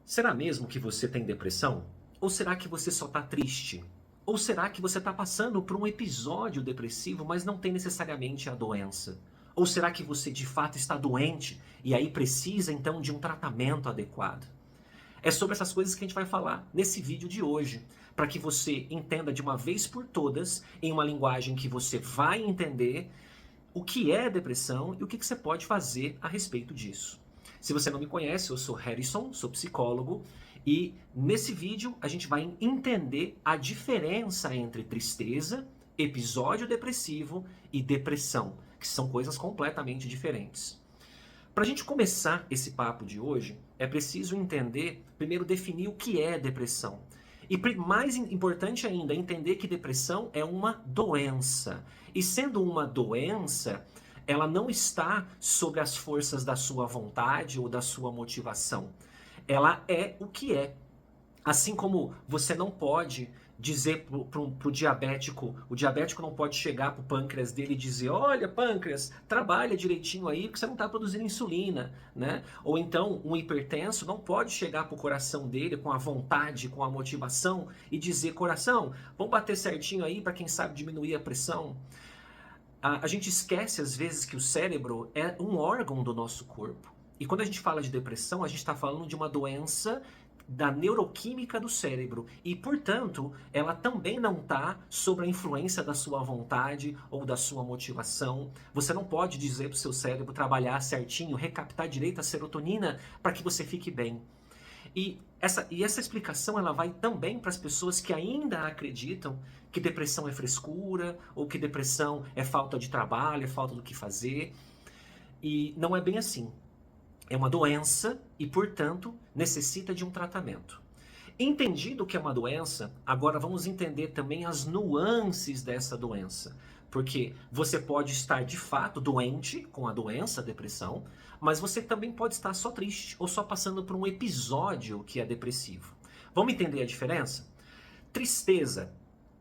Será mesmo que você tem depressão? Ou será que você só está triste? Ou será que você está passando por um episódio depressivo, mas não tem necessariamente a doença? Ou será que você de fato está doente e aí precisa então de um tratamento adequado? É sobre essas coisas que a gente vai falar nesse vídeo de hoje, para que você entenda de uma vez por todas, em uma linguagem que você vai entender, o que é depressão e o que você pode fazer a respeito disso. Se você não me conhece, eu sou Harrison, sou psicólogo, e nesse vídeo a gente vai entender a diferença entre tristeza, episódio depressivo e depressão, que são coisas completamente diferentes. Para a gente começar esse papo de hoje, é preciso entender, primeiro definir o que é depressão. E mais importante ainda, entender que depressão é uma doença. E sendo uma doença, ela não está sobre as forças da sua vontade ou da sua motivação. Ela é o que é. Assim como você não pode dizer pro diabético, o diabético não pode chegar pro pâncreas dele e dizer: olha, pâncreas, trabalha direitinho aí porque você não está produzindo insulina, né? Ou então um hipertenso não pode chegar pro coração dele com a vontade, com a motivação e dizer: coração, vamos bater certinho aí para quem sabe diminuir a pressão. A gente esquece às vezes que o cérebro é um órgão do nosso corpo. E quando a gente fala de depressão, a gente está falando de uma doença da neuroquímica do cérebro. E, portanto, ela também não está sob a influência da sua vontade ou da sua motivação. Você não pode dizer para o seu cérebro trabalhar certinho, recaptar direito a serotonina para que você fique bem. E essa explicação ela vai também para as pessoas que ainda acreditam que depressão é frescura, ou que depressão é falta de trabalho, é falta do que fazer. E não é bem assim. É uma doença e, portanto, necessita de um tratamento. Entendido que é uma doença, agora vamos entender também as nuances dessa doença. Porque você pode estar de fato doente com a doença, a depressão, mas você também pode estar só triste ou só passando por um episódio que é depressivo. Vamos entender a diferença? Tristeza.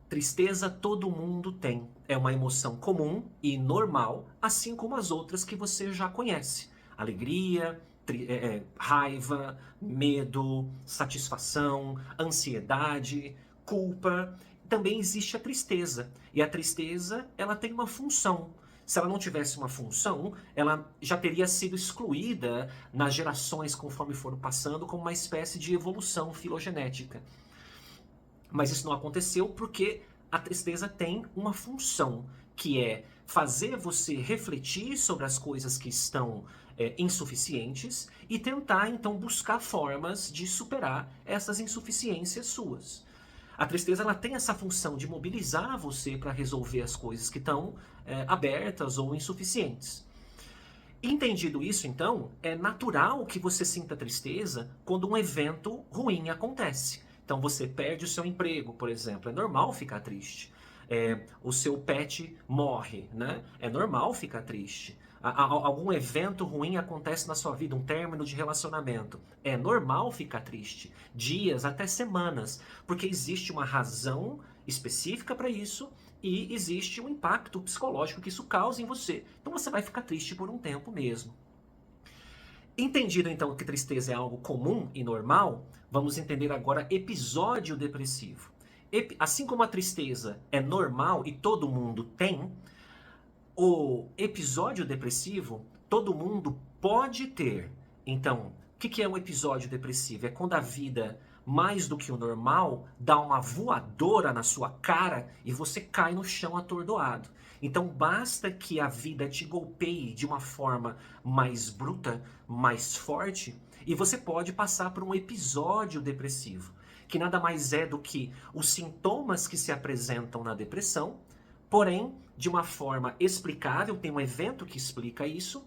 Tristeza todo mundo tem. É uma emoção comum e normal, assim como as outras que você já conhece. Alegria, raiva, medo, satisfação, ansiedade, culpa. Também existe a tristeza. E a tristeza, ela tem uma função. Se ela não tivesse uma função, ela já teria sido excluída nas gerações conforme foram passando como uma espécie de evolução filogenética. Mas isso não aconteceu porque a tristeza tem uma função, que é fazer você refletir sobre as coisas que estão insuficientes e tentar então buscar formas de superar essas insuficiências suas. A tristeza ela tem essa função de mobilizar você para resolver as coisas que estão abertas ou insuficientes. Entendido isso, então, é natural que você sinta tristeza quando um evento ruim acontece. Então, você perde o seu emprego, por exemplo. É normal ficar triste. O seu pet morre, né? É normal ficar triste. Algum evento ruim acontece na sua vida, um término de relacionamento. É normal ficar triste. Dias, até semanas. Porque existe uma razão específica para isso e existe um impacto psicológico que isso causa em você. Então você vai ficar triste por um tempo mesmo. Entendido então que tristeza é algo comum e normal, vamos entender agora episódio depressivo. Assim como a tristeza é normal e todo mundo tem, o episódio depressivo todo mundo pode ter. Então, o que é um episódio depressivo? É quando a vida, mais do que o normal, dá uma voadora na sua cara e você cai no chão atordoado. Então, basta que a vida te golpeie de uma forma mais bruta, mais forte, e você pode passar por um episódio depressivo, que nada mais é do que os sintomas que se apresentam na depressão, porém, de uma forma explicável, tem um evento que explica isso,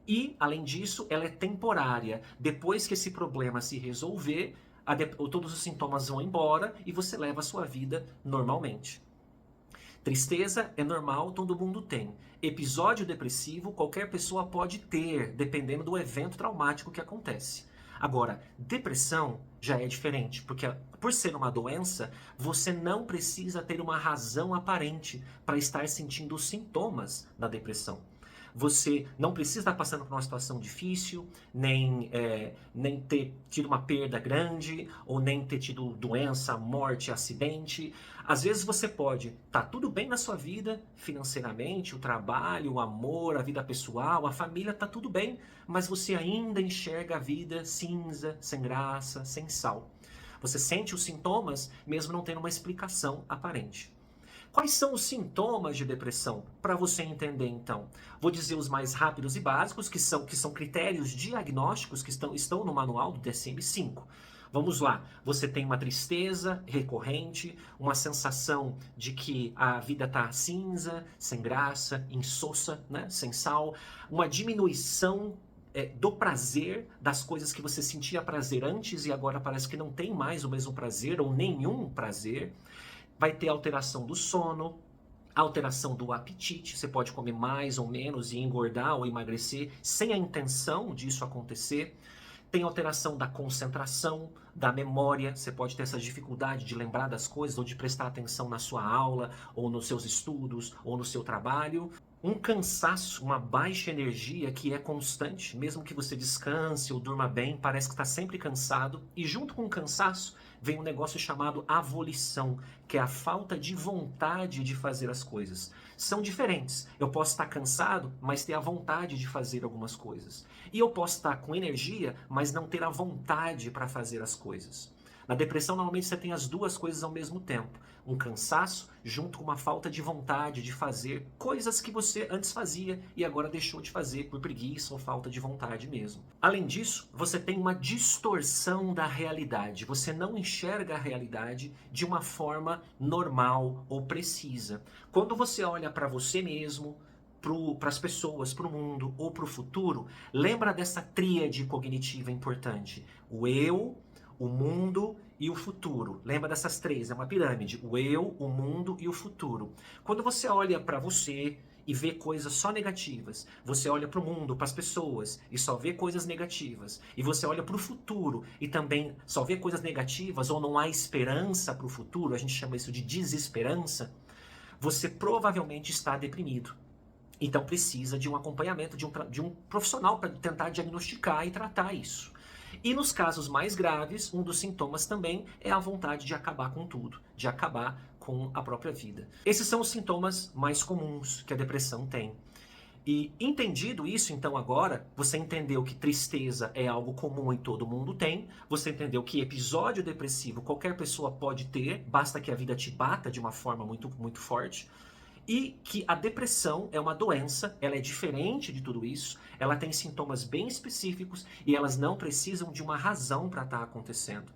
e, além disso, ela é temporária. Depois que esse problema se resolver, todos os sintomas vão embora e você leva a sua vida normalmente. Tristeza é normal, todo mundo tem. Episódio depressivo, qualquer pessoa pode ter, dependendo do evento traumático que acontece. Agora, depressão já é diferente, porque por ser uma doença, você não precisa ter uma razão aparente para estar sentindo os sintomas da depressão. você não precisa estar passando por uma situação difícil, nem ter tido uma perda grande, ou nem ter tido doença, morte, acidente. Às vezes você pode estar tudo bem na sua vida, financeiramente, o trabalho, o amor, a vida pessoal, a família, está tudo bem, mas você ainda enxerga a vida cinza, sem graça, sem sal. Você sente os sintomas mesmo não tendo uma explicação aparente. Quais são os sintomas de depressão? Para você entender, então. Vou dizer os mais rápidos e básicos, que são critérios diagnósticos que estão no manual do DSM-5. Vamos lá. Você tem uma tristeza recorrente, uma sensação de que a vida está cinza, sem graça, insossa, né? Sem sal, uma diminuição do prazer, das coisas que você sentia prazer antes e agora parece que não tem mais o mesmo prazer ou nenhum prazer. Vai ter alteração do sono, alteração do apetite, você pode comer mais ou menos e engordar ou emagrecer sem a intenção disso acontecer. Tem alteração da concentração, da memória, você pode ter essa dificuldade de lembrar das coisas ou de prestar atenção na sua aula, ou nos seus estudos, ou no seu trabalho. Um cansaço, uma baixa energia que é constante, mesmo que você descanse ou durma bem, parece que está sempre cansado. E junto com o cansaço vem um negócio chamado avolição, que é a falta de vontade de fazer as coisas. São diferentes. Eu posso estar cansado, mas ter a vontade de fazer algumas coisas. E eu posso estar com energia, mas não ter a vontade para fazer as coisas. Na depressão, normalmente você tem as duas coisas ao mesmo tempo. Um cansaço junto com uma falta de vontade de fazer coisas que você antes fazia e agora deixou de fazer por preguiça ou falta de vontade mesmo. Além disso, você tem uma distorção da realidade. Você não enxerga a realidade de uma forma normal ou precisa. Quando você olha para você mesmo, para as pessoas, para o mundo ou para o futuro, lembra dessa tríade cognitiva importante. O eu, o mundo e o futuro. Lembra dessas três, é uma pirâmide. O eu, o mundo e o futuro. Quando você olha para você e vê coisas só negativas, você olha para o mundo, para as pessoas e só vê coisas negativas, e você olha para o futuro e também só vê coisas negativas ou não há esperança para o futuro, a gente chama isso de desesperança, você provavelmente está deprimido. Então precisa de um acompanhamento de um profissional para tentar diagnosticar e tratar isso. E nos casos mais graves, um dos sintomas também é a vontade de acabar com tudo, de acabar com a própria vida. Esses são os sintomas mais comuns que a depressão tem. E entendido isso, então agora, você entendeu que tristeza é algo comum e todo mundo tem, você entendeu que episódio depressivo qualquer pessoa pode ter, basta que a vida te bata de uma forma muito, muito forte, e que a depressão é uma doença, ela é diferente de tudo isso, ela tem sintomas bem específicos e elas não precisam de uma razão para estar acontecendo.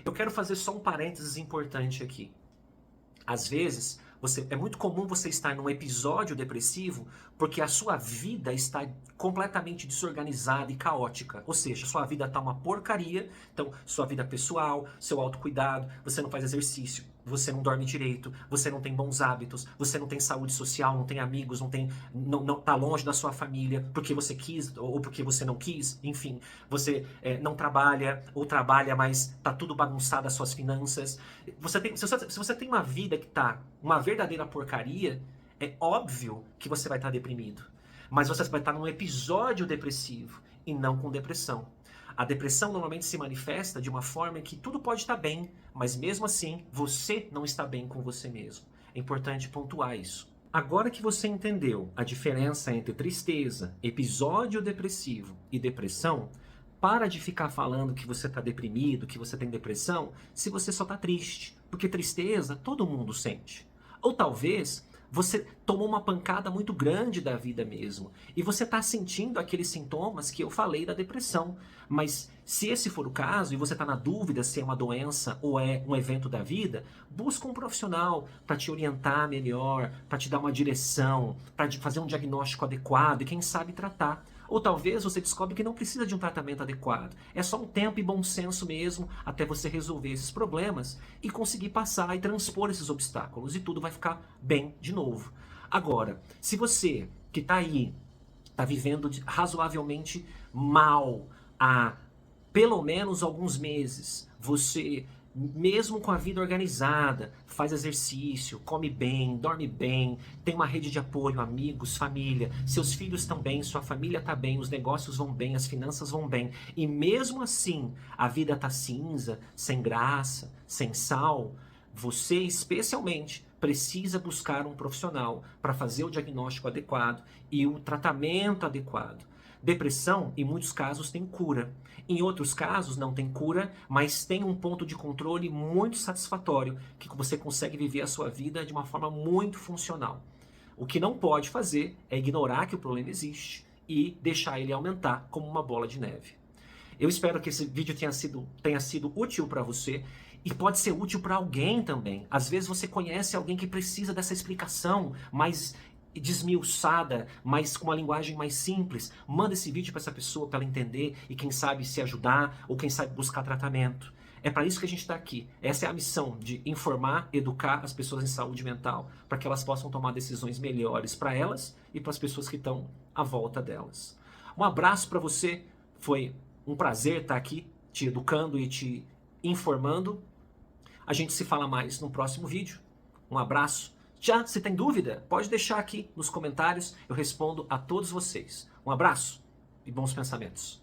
Eu quero fazer só um parênteses importante aqui. Às vezes, é muito comum você estar num episódio depressivo porque a sua vida está completamente desorganizada e caótica. Ou seja, sua vida está uma porcaria. Então, sua vida pessoal, seu autocuidado, você não faz exercício, você não dorme direito, você não tem bons hábitos, você não tem saúde social, não tem amigos, não tá longe da sua família porque você quis ou porque você não quis. Enfim, você não trabalha ou trabalha, mas tá tudo bagunçado as suas finanças. Se você tem uma vida que tá uma verdadeira porcaria, é óbvio que você vai estar deprimido. Mas você vai estar num episódio depressivo e não com depressão. A depressão normalmente se manifesta de uma forma em que tudo pode estar bem, mas mesmo assim você não está bem com você mesmo. É importante pontuar isso. Agora que você entendeu a diferença entre tristeza, episódio depressivo e depressão, para de ficar falando que você está deprimido, que você tem depressão, se você só está triste. Porque tristeza todo mundo sente. Ou talvez você tomou uma pancada muito grande da vida mesmo. E você está sentindo aqueles sintomas que eu falei da depressão. Mas se esse for o caso e você está na dúvida se é uma doença ou é um evento da vida, busca um profissional para te orientar melhor, para te dar uma direção, para fazer um diagnóstico adequado e quem sabe tratar. Ou talvez você descobre que não precisa de um tratamento adequado. É só um tempo e bom senso mesmo até você resolver esses problemas e conseguir passar e transpor esses obstáculos. E tudo vai ficar bem de novo. Agora, se você que está aí, está vivendo razoavelmente mal há pelo menos alguns meses, você mesmo com a vida organizada, faz exercício, come bem, dorme bem, tem uma rede de apoio, amigos, família, seus filhos estão bem, sua família está bem, os negócios vão bem, as finanças vão bem, e mesmo assim a vida está cinza, sem graça, sem sal, você especialmente precisa buscar um profissional para fazer o diagnóstico adequado e o tratamento adequado. Depressão, em muitos casos, tem cura. Em outros casos, não tem cura, mas tem um ponto de controle muito satisfatório, que você consegue viver a sua vida de uma forma muito funcional. O que não pode fazer é ignorar que o problema existe e deixar ele aumentar como uma bola de neve. Eu espero que esse vídeo tenha sido útil para você e pode ser útil para alguém também. Às vezes você conhece alguém que precisa dessa explicação mais desmiuçada, mas com uma linguagem mais simples. Manda esse vídeo para essa pessoa para ela entender e quem sabe se ajudar ou quem sabe buscar tratamento. É para isso que a gente está aqui. Essa é a missão de informar, educar as pessoas em saúde mental para que elas possam tomar decisões melhores para elas e para as pessoas que estão à volta delas. Um abraço para você. Foi um prazer estar aqui te educando e te informando. A gente se fala mais no próximo vídeo. Um abraço. Já, se tem dúvida, pode deixar aqui nos comentários, eu respondo a todos vocês. Um abraço e bons pensamentos.